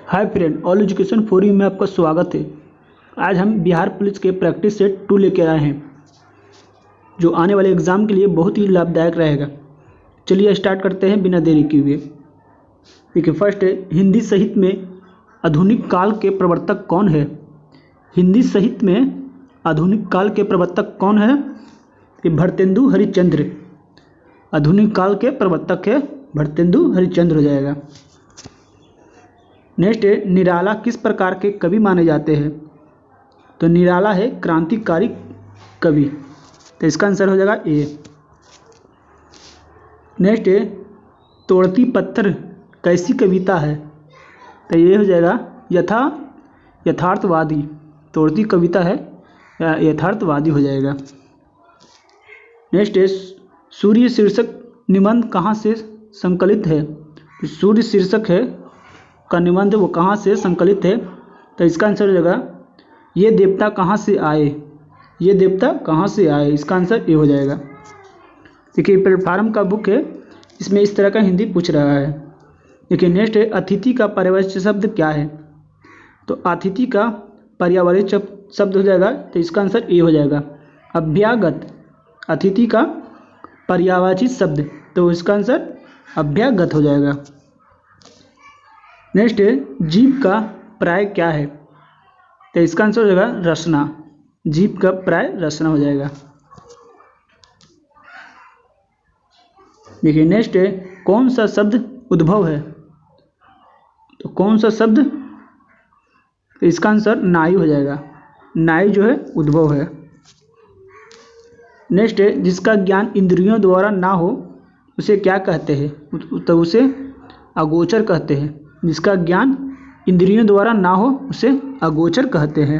Hi friend, all education for you में आपका स्वागत है। आज हम बिहार पुलिस के प्रैक्टिस सेट 2 लेके आए हैं, जो आने वाले एग्ज़ाम के लिए बहुत ही लाभदायक रहेगा। चलिए स्टार्ट करते हैं बिना देरी किए हुए। देखिए, फर्स्ट है, हिंदी साहित्य में आधुनिक काल के प्रवर्तक कौन है? हिंदी साहित्य में आधुनिक काल के प्रवर्तक कौन है? कि भारतेंदु हरिश्चंद्र। आधुनिक काल के प्रवर्तक है भारतेंदु हरिश्चंद्र हो जाएगा। नेक्स्ट है, निराला किस प्रकार के कवि माने जाते हैं? तो निराला है क्रांतिकारी कवि, तो इसका आंसर हो जाएगा ए। नेक्स्ट है, तोड़ती पत्थर कैसी कविता है? तो ये हो जाएगा यथार्थवादी। तोड़ती कविता है यथार्थवादी हो जाएगा। नेक्स्ट है, सूर्य शीर्षक निबंध कहाँ से संकलित है? तो सूर्य शीर्षक है का निबंध वो कहाँ से संकलित है? तो इसका आंसर हो जाएगा ये देवता कहाँ से आए। ये देवता कहाँ से आए, इसका आंसर ए हो जाएगा। देखिए, प्लेटफार्म का बुक है, इसमें इस तरह का हिंदी पूछ रहा है। देखिए, नेक्स्ट है, अतिथि का पर्यायवाची शब्द क्या है? तो अतिथि का पर्यायवाची शब्द हो जाएगा, तो इसका आंसर ए हो जाएगा अभ्यागत। अतिथि का पर्यायवाची शब्द, तो इसका आंसर अभ्यागत हो जाएगा। नेक्स्ट है, जीव का प्राय क्या है? तो इसका आंसर हो जाएगा रचना। जीव का प्राय रचना हो जाएगा। देखिए, नेक्स्ट है, कौन सा शब्द उद्भव है? तो कौन सा शब्द? तो इसका आंसर नाई हो जाएगा। नाई जो है उद्भव है। नेक्स्ट है, जिसका ज्ञान इंद्रियों द्वारा ना हो उसे क्या कहते हैं? तो उसे अगोचर कहते हैं। जिसका ज्ञान इंद्रियों द्वारा ना हो उसे अगोचर कहते हैं।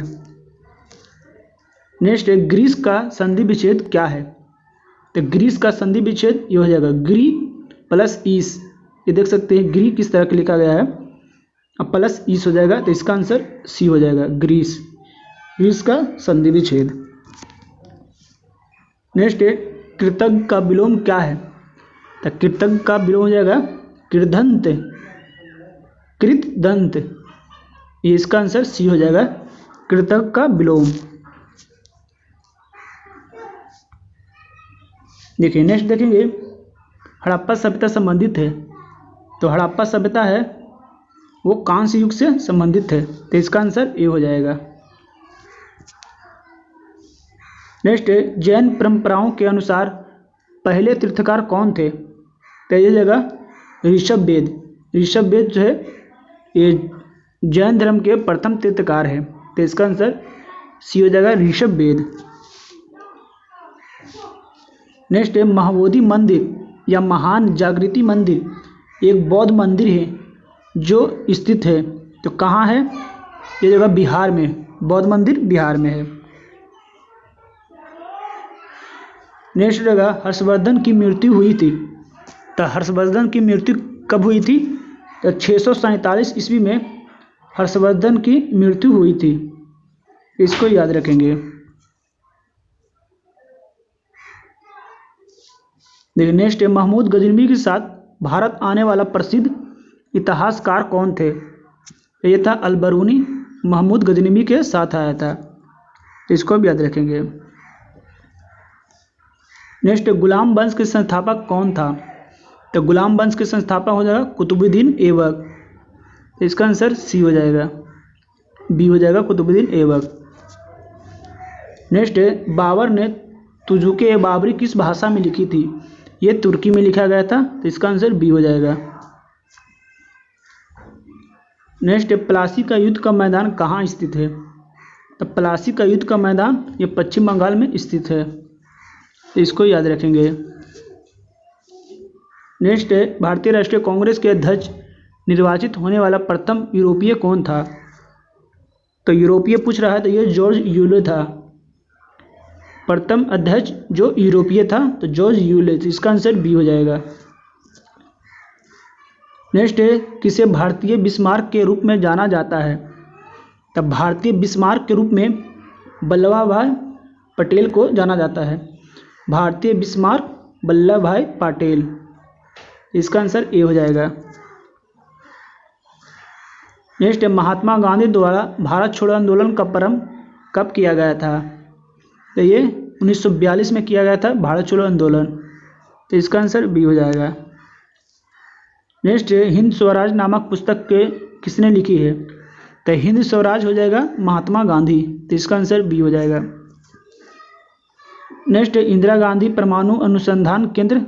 नेक्स्ट है, ग्रीस का संधि विच्छेद क्या है? तो ग्रीस का संधि विच्छेद ये हो जाएगा ग्री प्लस ईस। ये देख सकते हैं ग्री किस तरह के लिखा गया है, अब प्लस ईस हो जाएगा, तो इसका आंसर सी हो जाएगा ग्रीस। ग्रीस का संधि विच्छेद। नेक्स्ट है, कृतज्ञ का विलोम क्या है? तो कृतज्ञ का विलोम हो जाएगा कृदंत। कृतदंत, ये इसका आंसर सी हो जाएगा कृतज्ञ का विलोम। देखिए, नेक्स्ट देखेंगे, हड़प्पा सभ्यता संबंधित है। तो हड़प्पा सभ्यता है वो कांस्य युग से संबंधित है, तो इसका आंसर ए हो जाएगा। नेक्स्ट है, जैन परंपराओं के अनुसार पहले तीर्थकार कौन थे? तो ये जगह ऋषभवेद। ऋषभवेद जो है ये जैन धर्म के प्रथम तीर्थकार है, तो इसका आंसर सी हो जाएगा ऋषभवेद। नेक्स्ट है, महाबोधि मंदिर या महान जागृति मंदिर एक बौद्ध मंदिर है जो स्थित है, तो कहाँ है? ये जगह बिहार में, बौद्ध मंदिर बिहार में है। नेक्स्ट जगह हर्षवर्धन की मृत्यु हुई थी। तो हर्षवर्धन की मृत्यु कब हुई थी? तो 647 ईस्वी में हर्षवर्धन की मृत्यु हुई थी, इसको याद रखेंगे। देखिए, नेक्स्ट है, महमूद गजनवी के साथ भारत आने वाला प्रसिद्ध इतिहासकार कौन थे? ये था अलबरूनी। महमूद गजनवी के साथ आया था, इसको भी याद रखेंगे। नेक्स्ट, गुलाम वंश के संस्थापक कौन था? तो गुलाम वंश के संस्थापक हो जाएगा कुतुबुद्दीन ऐबक, इसका आंसर सी हो जाएगा, बी हो जाएगा कुतुबुद्दीन ऐबक। नेक्स्ट है, बाबर ने तुजुके बाबरी किस भाषा में लिखी थी? ये तुर्की में लिखा गया था, तो इसका आंसर बी हो जाएगा। नेक्स्ट है, प्लासी का युद्ध का मैदान कहाँ स्थित है? तो प्लासी का युद्ध का मैदान ये पश्चिम बंगाल में स्थित है, तो इसको याद रखेंगे। नेक्स्ट है, भारतीय राष्ट्रीय कांग्रेस के अध्यक्ष निर्वाचित होने वाला प्रथम यूरोपीय कौन था? तो यूरोपीय पूछ रहा है, तो ये जॉर्ज यूले था। प्रथम अध्यक्ष जो यूरोपीय था, तो जॉर्ज यूले, तो इसका आंसर बी हो जाएगा। नेक्स्ट है, किसे भारतीय बिस्मार्क के रूप में जाना जाता है? तब भारतीय बिस्मार्क के रूप में वल्लभ भाई पटेल को जाना जाता है। भारतीय बिस्मार्क वल्लभ भाई पटेल, इसका आंसर ए हो जाएगा। नेक्स्ट है महात्मा गांधी द्वारा भारत छोड़ो आंदोलन का प्रारंभ कब किया गया था? तो ये 1942 में किया गया था भारत छोड़ो आंदोलन। तो इसका आंसर बी हो जाएगा। नेक्स्ट है हिंद स्वराज नामक पुस्तक के किसने लिखी है? तो हिंद स्वराज हो जाएगा महात्मा गांधी। तो इसका आंसर बी हो जाएगा। नेक्स्ट है इंदिरा गांधी परमाणु अनुसंधान केंद्र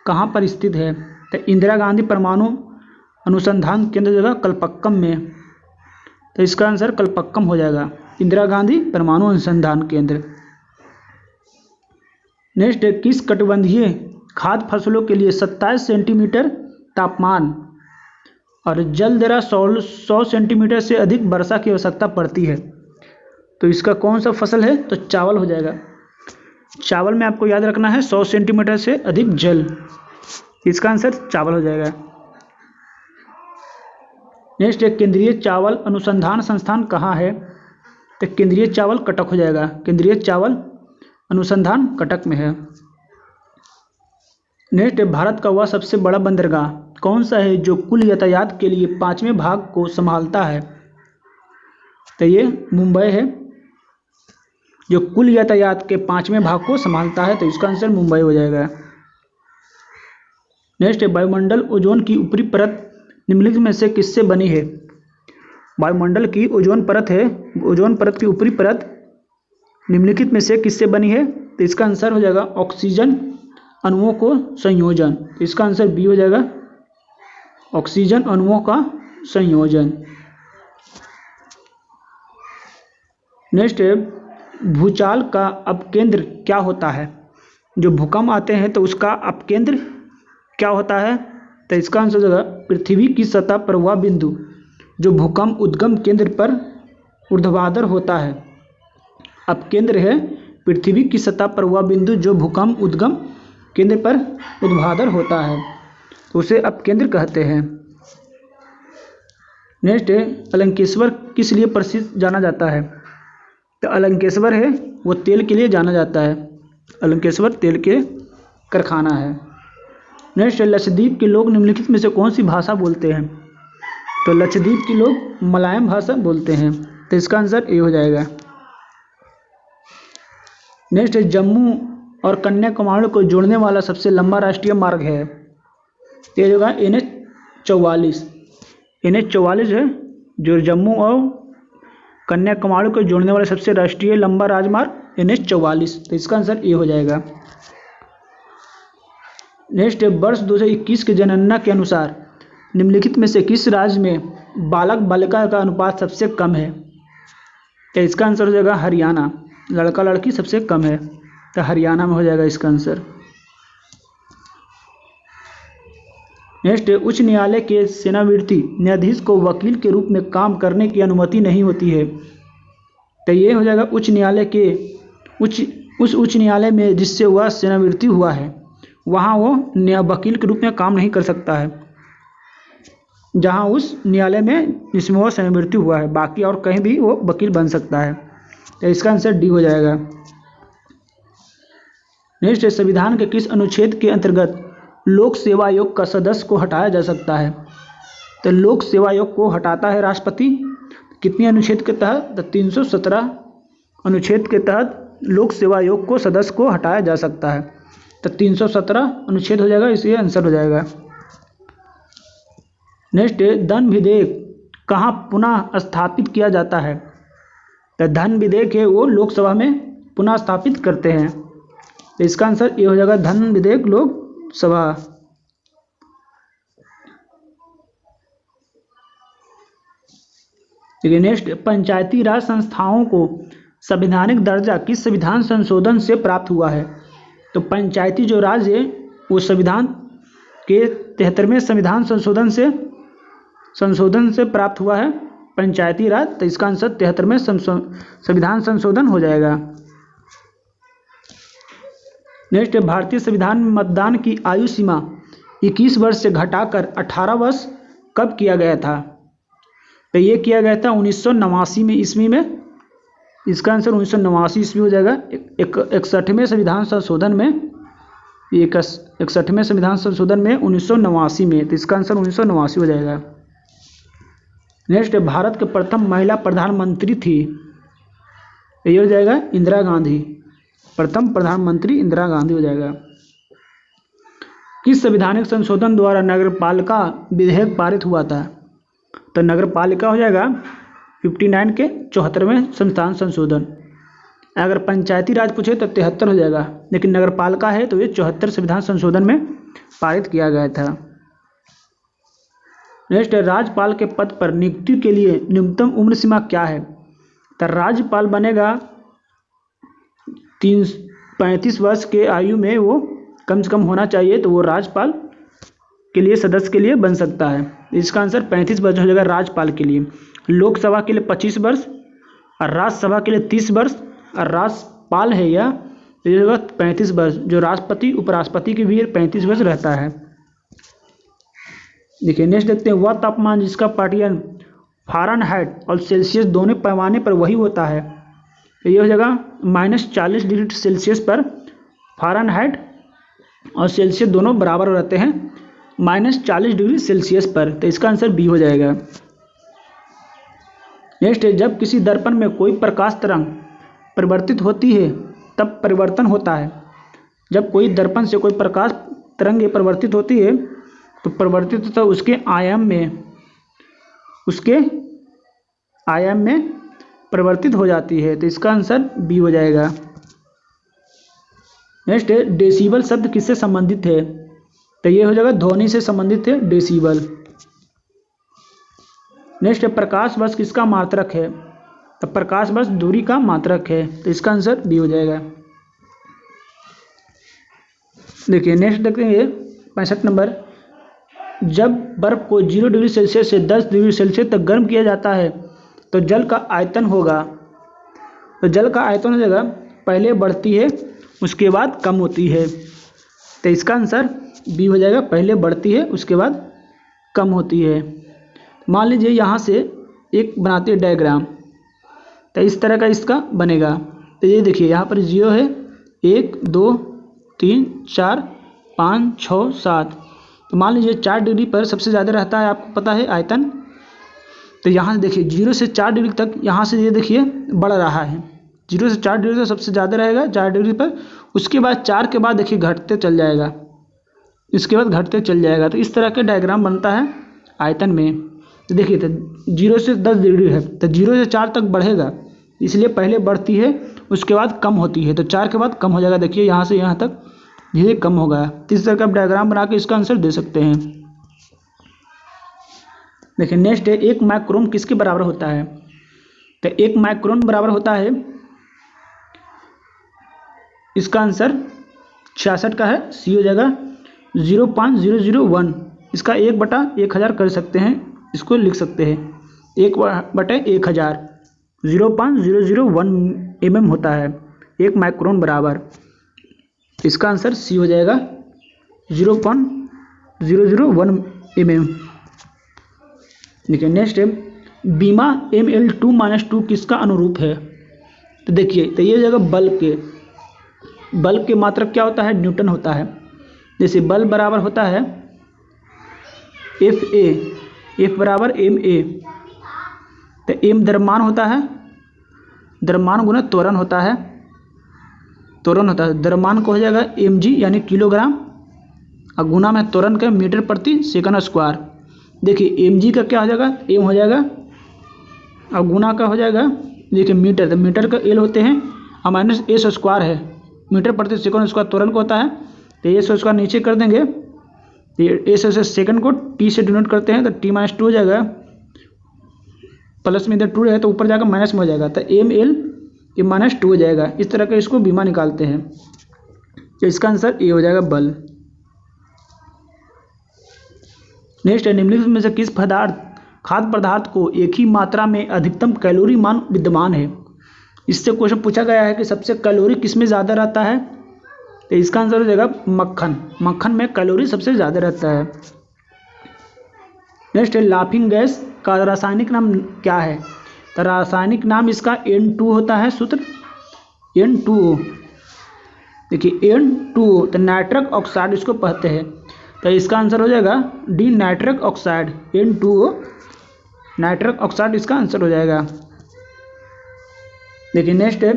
कहाँ पर स्थित है? तो इंदिरा गांधी परमाणु अनुसंधान केंद्र जगह कलपक्कम में। तो इसका आंसर कलपक्कम हो जाएगा, इंदिरा गांधी परमाणु अनुसंधान केंद्र। नेक्स्ट है किस कटिबंधीय खाद्य फसलों के लिए 27 सेंटीमीटर तापमान और जल दरा 100 सेंटीमीटर से अधिक वर्षा की आवश्यकता पड़ती है? तो इसका कौन सा फसल है? तो चावल हो जाएगा। चावल में आपको याद रखना है 100 सेंटीमीटर से अधिक जल। इसका आंसर चावल हो जाएगा। नेक्स्ट है केंद्रीय चावल अनुसंधान संस्थान कहाँ है? तो केंद्रीय चावल कटक हो जाएगा, केंद्रीय चावल अनुसंधान कटक में है। नेक्स्ट है भारत का वह सबसे बड़ा बंदरगाह कौन सा है जो कुल यातायात के लिए 5वें भाग को संभालता है? तो ये मुंबई है जो कुल यातायात के 5वें भाग को संभालता है। तो इसका आंसर मुंबई हो जाएगा। नेक्स्ट है वायुमंडल ओजोन की ऊपरी परत निम्नलिखित में से किससे बनी है? वायुमंडल की ओजोन परत है, ओजोन परत की ऊपरी परत निम्नलिखित में से किससे बनी है? तो इसका आंसर हो जाएगा ऑक्सीजन अणुओं को संयोजन। तो इसका आंसर बी हो जाएगा, ऑक्सीजन अणुओं का संयोजन। नेक्स्ट है भूचाल का अपकेंद्र क्या होता है? जो भूकंप आते हैं तो उसका अपकेंद्र क्या होता है? तो इसका आंसर होगा पृथ्वी की सतह पर वह बिंदु जो भूकंप उद्गम केंद्र पर ऊर्ध्वाधर होता है। अपकेंद्र है पृथ्वी की सतह पर वह बिंदु जो भूकंप उद्गम केंद्र पर ऊर्ध्वाधर होता है, तो उसे अपकेंद्र कहते हैं। नेक्स्ट है अलंकेश्वर किस लिए प्रसिद्ध जाना जाता है? तो अलंकेश्वर है वो तेल के लिए जाना जाता है, अलंकेश्वर तेल के कारखाना है। नेक्स्ट है लक्षद्वीप के लोग निम्नलिखित में से कौन सी भाषा बोलते हैं? तो लक्षद्वीप के लोग मलयालम भाषा बोलते हैं। तो इसका आंसर ए हो जाएगा। नेक्स्ट है जम्मू और कन्याकुमारी को जोड़ने वाला सबसे लंबा राष्ट्रीय मार्ग है? तो ये होगा NH-44। NH-44 है जो जम्मू और कन्याकुमारी को जोड़ने वाला सबसे राष्ट्रीय लंबा राजमार्ग NH-44। तो इसका आंसर ए हो जाएगा। नेक्स्ट है वर्ष 2021 की जनगणना के अनुसार निम्नलिखित में से किस राज्य में बालक बालिका का अनुपात सबसे कम है? तो इसका आंसर हो जाएगा हरियाणा, लड़का लड़की सबसे कम है, तो हरियाणा में हो जाएगा इसका आंसर। नेक्स्ट है उच्च न्यायालय के सेवानिवृत्त न्यायाधीश को वकील के रूप में काम करने की अनुमति नहीं होती है। तो ये हो जाएगा उच्च न्यायालय के उच्च न्यायालय में जिससे वह सेवानिवृत्ति हुआ है वहाँ वो वकील के रूप में काम नहीं कर सकता है, जहाँ उस न्यायालय में जिसमें वो सेवानिवृत्ति हुआ है, बाकी और कहीं भी वो वकील बन सकता है। तो इसका आंसर डी हो जाएगा। नेक्स्ट है संविधान के किस अनुच्छेद के अंतर्गत लोक सेवा आयोग का सदस्य को हटाया जा सकता है? तो लोक सेवा आयोग को हटाता है राष्ट्रपति। कितने अनुच्छेद के तहत? तो 317 अनुच्छेद के तहत लोक सेवा आयोग को सदस्य को हटाया जा सकता है। तो 317 अनुच्छेद हो जाएगा, इसलिए आंसर हो जाएगा। नेक्स्ट है धन विधेयक कहाँ पुनः स्थापित किया जाता है? तो धन विधेयक है वो लोकसभा में पुनः स्थापित करते हैं। तो इसका आंसर ये हो जाएगा धन विधेयक लोकसभा। नेक्स्ट पंचायती राज संस्थाओं को संवैधानिक दर्जा किस संविधान संशोधन से प्राप्त हुआ है? तो पंचायती जो राज है वो संविधान के 73वें संविधान संशोधन से प्राप्त हुआ है पंचायती राज। तो इसका आंसर 73वें संविधान संशोधन हो जाएगा। नेक्स्ट है भारतीय संविधान में मतदान की आयु सीमा 21 वर्ष से घटाकर 18 वर्ष कब किया गया था? तो ये किया गया था 1989 में ईस्वी में। इसका आंसर 1989 ईस्वी हो जाएगा। 61वें संविधान संशोधन में 61वें संविधान संशोधन में 1989 में। तो इसका आंसर 1989 हो जाएगा। नेक्स्ट है भारत के प्रथम महिला प्रधानमंत्री थी, ये हो जाएगा इंदिरा गांधी। प्रथम प्रधानमंत्री इंदिरा गांधी हो जाएगा। किस संवैधानिक संशोधन द्वारा नगरपालिका विधेयक पारित हुआ था? तो नगरपालिका हो जाएगा 59 के 74वें संविधान संशोधन। अगर पंचायती राज पूछे तो 73 हो जाएगा, लेकिन नगरपालिका है तो ये 74 संविधान संशोधन में पारित किया गया था। नेक्स्ट है राज्यपाल के पद पर नियुक्ति के लिए न्यूनतम उम्र सीमा क्या है? तो राज्यपाल बनेगा 35 वर्ष के आयु में वो कम से कम होना चाहिए, तो वो राज्यपाल के लिए सदस्य के लिए बन सकता है। इसका आंसर 35 वर्ष हो जाएगा राज्यपाल के लिए। लोकसभा के लिए 25 वर्ष और राज्यसभा के लिए 30 वर्ष और राज्यपाल है यह तो ये होगा 35 वर्ष। जो राष्ट्रपति उपराष्ट्रपति के भी 35 वर्ष रहता है। देखिए नेक्स्ट देखते हैं, वह तापमान जिसका पाठ्यन फ़ारेनहाइट और सेल्सियस दोनों पैमाने पर वही होता है, तो ये हो जाएगा -40 डिग्री सेल्सियस पर फ़ारेनहाइट और सेल्सियस दोनों बराबर रहते हैं -40 डिग्री सेल्सियस पर, तो इसका आंसर बी हो जाएगा। नेक्स्ट है, जब किसी दर्पण में कोई प्रकाश तरंग परिवर्तित होती है तब परिवर्तन होता है। जब कोई दर्पण से कोई प्रकाश तरंग परिवर्तित होती है तो परिवर्तित होता है उसके आयाम में परिवर्तित हो जाती है, तो इसका आंसर बी हो जाएगा। नेक्स्ट है, डेसिबल शब्द किससे संबंधित है? तो ये हो जाएगा ध्वनि से संबंधित है डेसिबल। नेक्स्ट है, प्रकाश वर्ष किसका मात्रक है? तो प्रकाश वर्ष दूरी का मात्रक है, तो इसका आंसर बी हो जाएगा। देखिए नेक्स्ट देखते हैं 65 नंबर, जब बर्फ को 0 डिग्री सेल्सियस से 10 डिग्री सेल्सियस तक गर्म किया जाता है तो जल का आयतन होगा। तो जल का आयतन हो जाएगा पहले बढ़ती है उसके बाद कम होती है, तो इसका आंसर बी हो जाएगा, पहले बढ़ती है उसके बाद कम होती है। मान लीजिए यहाँ से एक बनाते हैं डायग्राम, तो इस तरह का इसका बनेगा। तो ये देखिए यहाँ पर 0 है, 1 2 3 4 5 6 7, तो मान लीजिए 4 डिग्री पर सबसे ज़्यादा रहता है, आपको पता है आयतन। तो यहाँ से देखिए 0 से 4 डिग्री तक यहाँ से ये देखिए बढ़ रहा है, 0 से 4 डिग्री तक सबसे ज़्यादा रहेगा 4 डिग्री पर, उसके बाद 4 के बाद देखिए घटते चल जाएगा, इसके बाद घटते चल जाएगा। तो इस तरह के डायग्राम बनता है आयतन में। तो देखिए तो 0 से 10 डिग्री है तो 0 से 4 तक बढ़ेगा, इसलिए पहले बढ़ती है उसके बाद कम होती है, तो 4 के बाद कम हो जाएगा। देखिए यहाँ से यहाँ तक धीरे कम होगा। तो इस तरह का आप डायग्राम बना के इसका आंसर दे सकते हैं। देखिए नेक्स्ट है, 1 माइक्रोन किसके बराबर होता है? तो 1 माइक्रोन बराबर होता है, इसका आंसर 66 का है, सी हो जाएगा 0.001। इसका 1/1000 कर सकते हैं, इसको लिख सकते हैं 1/1000, 0.001 mm होता है 1 माइक्रोन बराबर। इसका आंसर सी हो जाएगा 0.001 mm। देखिए नेक्स्ट है, बीमा ml2-2 किसका अनुरूप है? तो देखिए तो ये जगह बल्ब के मात्रक क्या होता है? न्यूटन होता है। जैसे बल्ब बराबर होता है FA, F बराबर MA, तो M द्रव्यमान होता है, द्रव्यमान गुना त्वरण होता है, द्रव्यमान को हो जाएगा mg यानी किलोग्राम और गुना में त्वरण का मीटर प्रति सेकंड स्क्वायर। देखिए mg का क्या हो जाएगा? m हो जाएगा और गुना का हो जाएगा देखिए मीटर, तो मीटर का l होते हैं और माइनस s स्क्वायर है, मीटर प्रति सेकंड स्क्वायर त्वरण को होता है, तो s स्क्वायर नीचे कर देंगे, s से सेकंड को t से डिनोट करते हैं तो t-2 हो जाएगा, प्लस में इधर 2 है तो ऊपर जाकर माइनस में हो जाएगा, तो ml ये -2 हो जाएगा। इस तरह का इसको बीमा निकालते हैं, तो इसका आंसर ए हो जाएगा बल्ब। नेक्स्ट है, निम्नलिखित में से किस खाद्य पदार्थ को एक ही मात्रा में अधिकतम कैलोरी मान विद्यमान है? इससे क्वेश्चन पूछा गया है कि सबसे कैलोरी किस में ज़्यादा रहता है, तो इसका आंसर हो जाएगा मक्खन में कैलोरी सबसे ज़्यादा रहता है। नेक्स्ट है, लाफिंग गैस का रासायनिक नाम क्या है? तो रासायनिक नाम इसका N2 होता है, सूत्र N2O। देखिए N2O तो नाइट्रक ऑक्साइड इसको कहते हैं, तो इसका आंसर हो जाएगा di nitric oxide, N2O nitrous oxide इसका आंसर हो जाएगा। देखिए नेक्स्ट है,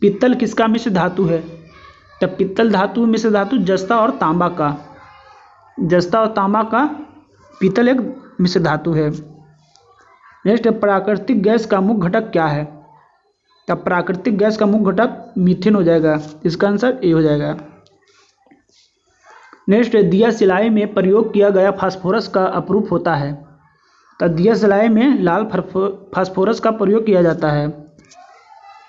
पित्तल किसका मिश्र धातु है? तब पित्तल धातु मिश्र धातु जस्ता और तांबा का, जस्ता और तांबा का पित्तल एक मिश्र धातु है। नेक्स्ट है, प्राकृतिक गैस का मुख्य घटक क्या है? तब प्राकृतिक गैस का मुख्य घटक मीथेन हो जाएगा, इसका आंसर ए हो जाएगा। नेक्स्ट है, दिया सिलाई में प्रयोग किया गया फास्फोरस का अपरूप होता है। तब दिया सिलाई में लाल फास्फोरस का प्रयोग किया जाता है।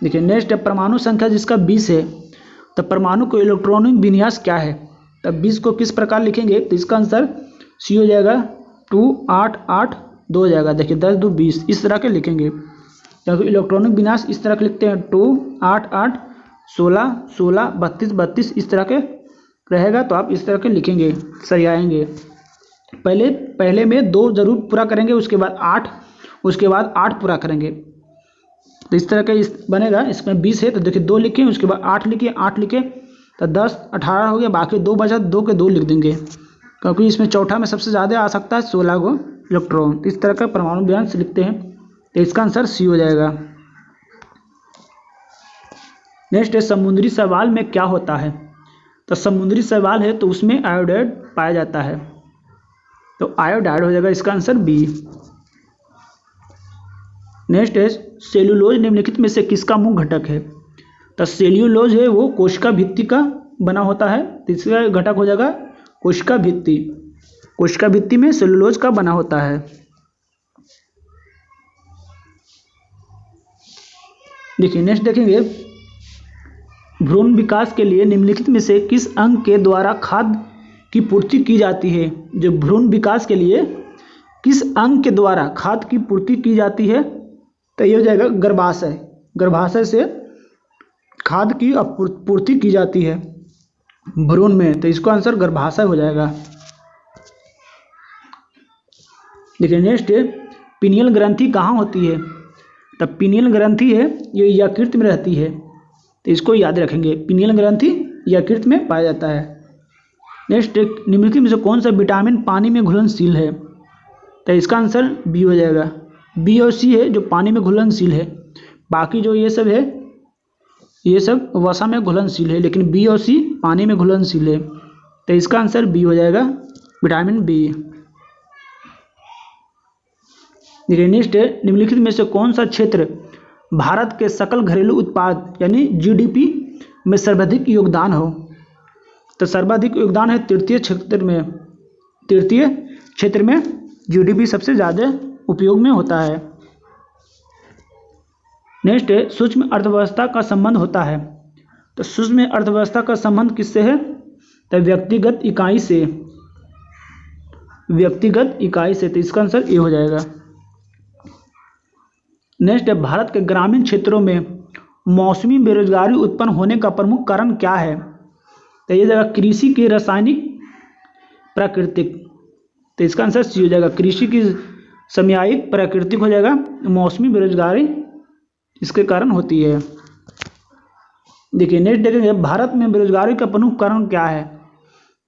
देखिए नेक्स्ट है, परमाणु संख्या जिसका 20 है, तब परमाणु को इलेक्ट्रॉनिक विन्यास क्या है? तब 20 को किस प्रकार लिखेंगे? तो इसका आंसर सी हो जाएगा, 2 8 8 2 हो जाएगा। देखिए 10 2 20 इस तरह के लिखेंगे, क्योंकि इलेक्ट्रॉनिक विन्यास इस तरह के लिखते हैं, 2 8 8 16 16 32 32 इस तरह के रहेगा, तो आप इस तरह के लिखेंगे, सरियाएंगे। पहले में 2 जरूर पूरा करेंगे, उसके बाद 8 पूरा करेंगे, तो इस तरह का बनेगा। इसमें 20 है तो देखिए 2 लिखें, उसके बाद 8 लिखे तो 10 18 हो गया, बाकी 2 बचा, 2 के 2 लिख देंगे, क्योंकि इसमें चौथा में सबसे ज़्यादा आ सकता है 16 को इलेक्ट्रॉन। इस तरह का परमाणु विन्यास लिखते हैं, तो इसका आंसर सी हो जाएगा। नेक्स्ट है, समुद्री शैवाल में क्या होता है? तो समुद्री शैवाल है तो उसमें आयोडाइड पाया जाता है, तो आयोडाइड हो जाएगा, इसका आंसर बी। नेक्स्ट है, सेल्यूलोज निम्नलिखित में से किसका मुख्य घटक है? तो सेल्यूलोज है वो कोशिका भित्ति का बना होता है, तीसरा घटक हो जाएगा कोशिका भित्ति। कोशिका भित्ति में सेल्यूलोज का बना होता है। देखिए नेक्स्ट देखेंगे, भ्रूण विकास के लिए निम्नलिखित में से किस अंग के द्वारा खाद्य की पूर्ति की जाती है? जो भ्रूण विकास के लिए किस अंग के द्वारा खाद्य की पूर्ति की जाती है? तो ये हो जाएगा गर्भाशय। गर्भाशय से खाद्य की पूर्ति की जाती है भ्रूण में, तो इसका आंसर गर्भाशय हो जाएगा। देखिए नेक्स्ट है, पीनियल ग्रंथि कहाँ होती है? तब पीनियल ग्रंथि है ये यकृत में रहती है, तो इसको याद रखेंगे, पीनियल ग्रंथि यकृत में पाया जाता है। नेक्स्ट, निम्नलिखित में से कौन सा विटामिन पानी में घुलनशील है? तो इसका आंसर बी हो जाएगा। बी और सी है जो पानी में घुलनशील है, बाकी जो ये सब है ये सब वसा में घुलनशील है, लेकिन बी और सी पानी में घुलनशील है, तो इसका आंसर बी हो जाएगा, विटामिन बी। देखिए नेक्स्ट है, निम्नलिखित में से कौन सा क्षेत्र भारत के सकल घरेलू उत्पाद यानी जीडीपी में सर्वाधिक योगदान हो? तो सर्वाधिक योगदान है तृतीय क्षेत्र में। तृतीय क्षेत्र में जीडीपी सबसे ज़्यादा उपयोग में होता है। नेक्स्ट है, सूक्ष्म अर्थव्यवस्था का संबंध होता है। तो सूक्ष्म अर्थव्यवस्था का संबंध किससे है? तो व्यक्तिगत इकाई से। व्यक्तिगत इकाई से, तो इसका आंसर ए हो जाएगा। नेक्स्ट है, भारत के ग्रामीण क्षेत्रों में मौसमी बेरोजगारी उत्पन्न होने का प्रमुख कारण क्या है? तो ये जगह कृषि की रासायनिक प्राकृतिक, तो इसका आंसर सी हो जाएगा, कृषि की सामयिक प्राकृतिक हो जाएगा, मौसमी बेरोजगारी इसके कारण होती है। देखिए नेक्स्ट देखेंगे, भारत में बेरोजगारी का प्रमुख कारण क्या है?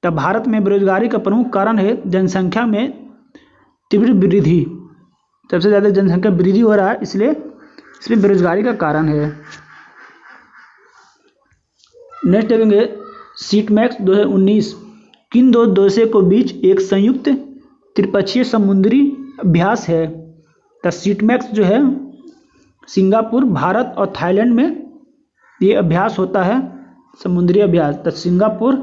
तब भारत में बेरोजगारी का प्रमुख कारण है जनसंख्या में तीव्र वृद्धि। सबसे ज़्यादा जनसंख्या वृद्धि हो रहा है, इसलिए इसमें बेरोजगारी का कारण है। नेक्स्ट देखेंगे, सीटमैक्स 2019 किन दो देशों के बीच एक संयुक्त त्रिपक्षीय समुद्री अभ्यास है? तो सीटमैक्स जो है सिंगापुर, भारत और थाईलैंड में ये अभ्यास होता है, समुद्री अभ्यास। तो सिंगापुर,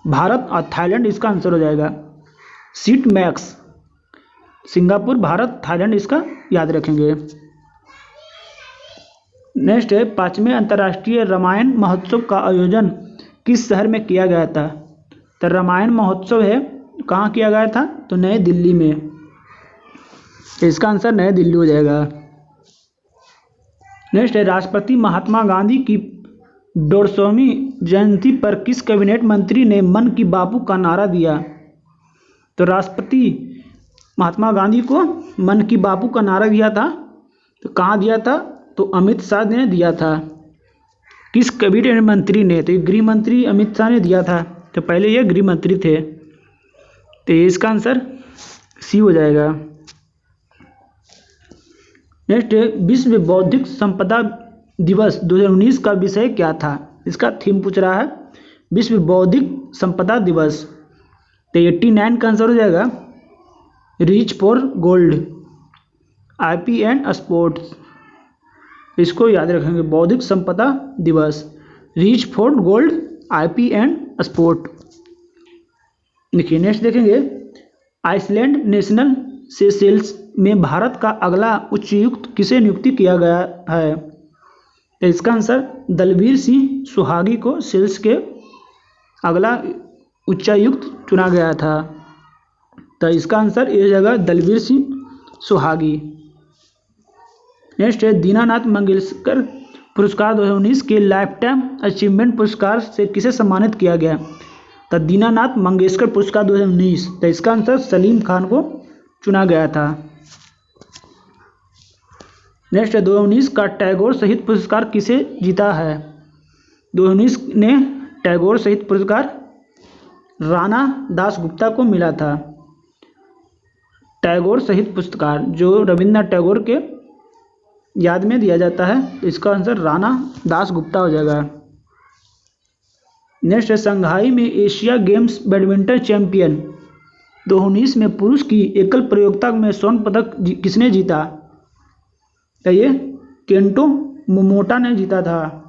भारत और थाईलैंड इसका आंसर हो जाएगा। सीटमैक्स सिंगापुर, भारत, थाईलैंड इसका याद रखेंगे। नेक्स्ट है, 5वें अंतर्राष्ट्रीय रामायण महोत्सव का आयोजन किस शहर में किया गया था? तो रामायण महोत्सव है कहाँ किया गया था? तो नई दिल्ली में, इसका आंसर नई दिल्ली हो जाएगा। नेक्स्ट है, राष्ट्रपति महात्मा गांधी की 150वीं जयंती पर किस कैबिनेट मंत्री ने मन की बापू का नारा दिया? तो राष्ट्रपति महात्मा गांधी को मन की बापू का नारा दिया था, तो कहाँ दिया था? तो अमित शाह ने दिया था। किस कैबिनेट मंत्री ने? तो गृह मंत्री अमित शाह ने दिया था, तो पहले ये गृह मंत्री थे, तो इसका आंसर सी हो जाएगा। नेक्स्ट है विश्व बौद्धिक संपदा दिवस 2019 का विषय क्या था। इसका थीम पूछ रहा है विश्व बौद्धिक संपदा दिवस। तो 89 का आंसर हो जाएगा reach for gold, IP and sports. इसको याद रखेंगे, बौद्धिक संपदा दिवस, reach for gold, IP and sport. देखिए नेक्स्ट देखेंगे आइसलैंड नेशनल सेशेल्स में भारत का अगला उच्चायुक्त किसे नियुक्ति किया गया है। तो इसका आंसर दलबीर सिंह सुहागी को सेल्स के अगला उच्चायुक्त चुना गया था। तो इसका आंसर ये हो जाएगा दलबीर सिंह सुहागी। नेक्स्ट है दीनानाथ मंगेशकर पुरस्कार 2019 के लाइफ टाइम अचीवमेंट पुरस्कार से किसे सम्मानित किया गया। तो दीनानाथ मंगेशकर पुरस्कार 2019, तो इसका आंसर सलीम खान को चुना गया था। नेक्स्ट है 2019 का टैगोर साहित्य पुरस्कार किसे जीता है। 2019 ने टैगोर साहित्य पुरस्कार राणा दासगुप्ता को मिला था। टैगोर साहित्य पुरस्कार जो रविन्द्रनाथ टैगोर के याद में दिया जाता है, तो इसका आंसर राणा दासगुप्ता हो जाएगा। नेक्स्ट है शंघाई में एशिया गेम्स बैडमिंटन चैंपियन 2019 में पुरुष की एकल प्रतियोगिता में स्वर्ण पदक किसने जीता। तो ये केंटो मोमोटा ने जीता था।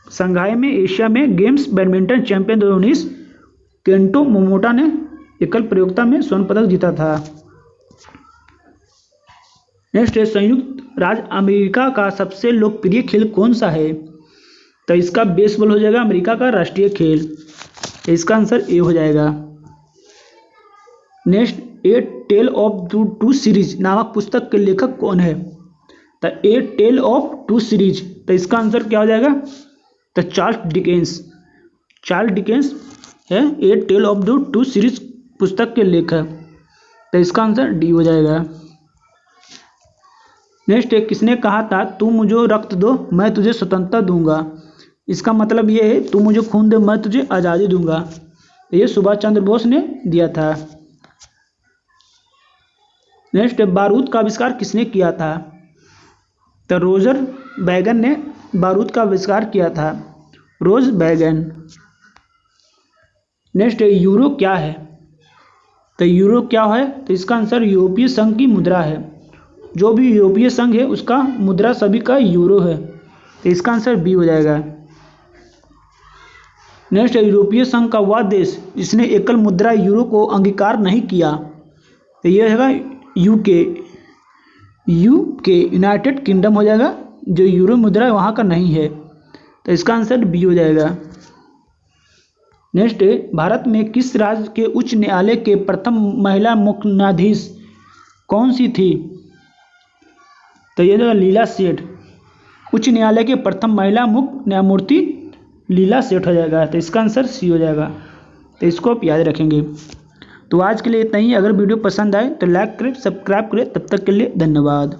शंघाई में एशिया में games badminton champion 2019 Kento Momota ने एकल प्रतियोगिता में स्वर्ण पदक जीता था। नेक्स्ट है संयुक्त राज्य अमेरिका का सबसे लोकप्रिय खेल कौन सा है। तो इसका बेसबॉल हो जाएगा अमेरिका का राष्ट्रीय खेल। तो इसका आंसर ए हो जाएगा। Next a tale of two cities नामक पुस्तक के लेखक कौन है। तो a tale of two cities, तो इसका आंसर क्या हो जाएगा। तो चार्ल्स डिकेंस है ए टेल ऑफ टू सीरीज पुस्तक के लेखक। तो इसका आंसर डी हो जाएगा। नेक्स्ट है किसने कहा था तू मुझे रक्त दो मैं तुझे स्वतंत्रता दूंगा। इसका मतलब ये है तू मुझे खून दे मैं तुझे आज़ादी दूंगा। ये सुभाष चंद्र बोस ने दिया था। नेक्स्ट है बारूद का आविष्कार किसने किया था। तो रोजर बैगन ने बारूद का आविष्कार किया था, रोज बैगन। नेक्स्ट है यूरो क्या है। तो यूरो क्या है, तो इसका आंसर यूरोपीय संघ की मुद्रा है। जो भी यूरोपीय संघ है उसका मुद्रा सभी का यूरो है। तो इसका आंसर बी हो जाएगा। नेक्स्ट है यूरोपीय संघ का वह देश जिसने एकल मुद्रा यूरो को अंगीकार नहीं किया। तो यह है यूके यूनाइटेड किंगडम हो जाएगा। जो यूरो मुद्रा वहाँ का नहीं है, तो इसका आंसर बी हो जाएगा। नेक्स्ट है भारत में किस राज्य के उच्च न्यायालय के प्रथम महिला मुख्य न्यायाधीश कौन सी थी। तो ये जो लीला सेठ, उच्च न्यायालय के प्रथम महिला मुख्य न्यायमूर्ति लीला सेठ हो जाएगा। तो इसका आंसर सी हो जाएगा। तो इसको आप याद रखेंगे। तो आज के लिए इतना ही। अगर वीडियो पसंद आए तो लाइक करें, सब्सक्राइब करें। तब तक के लिए धन्यवाद।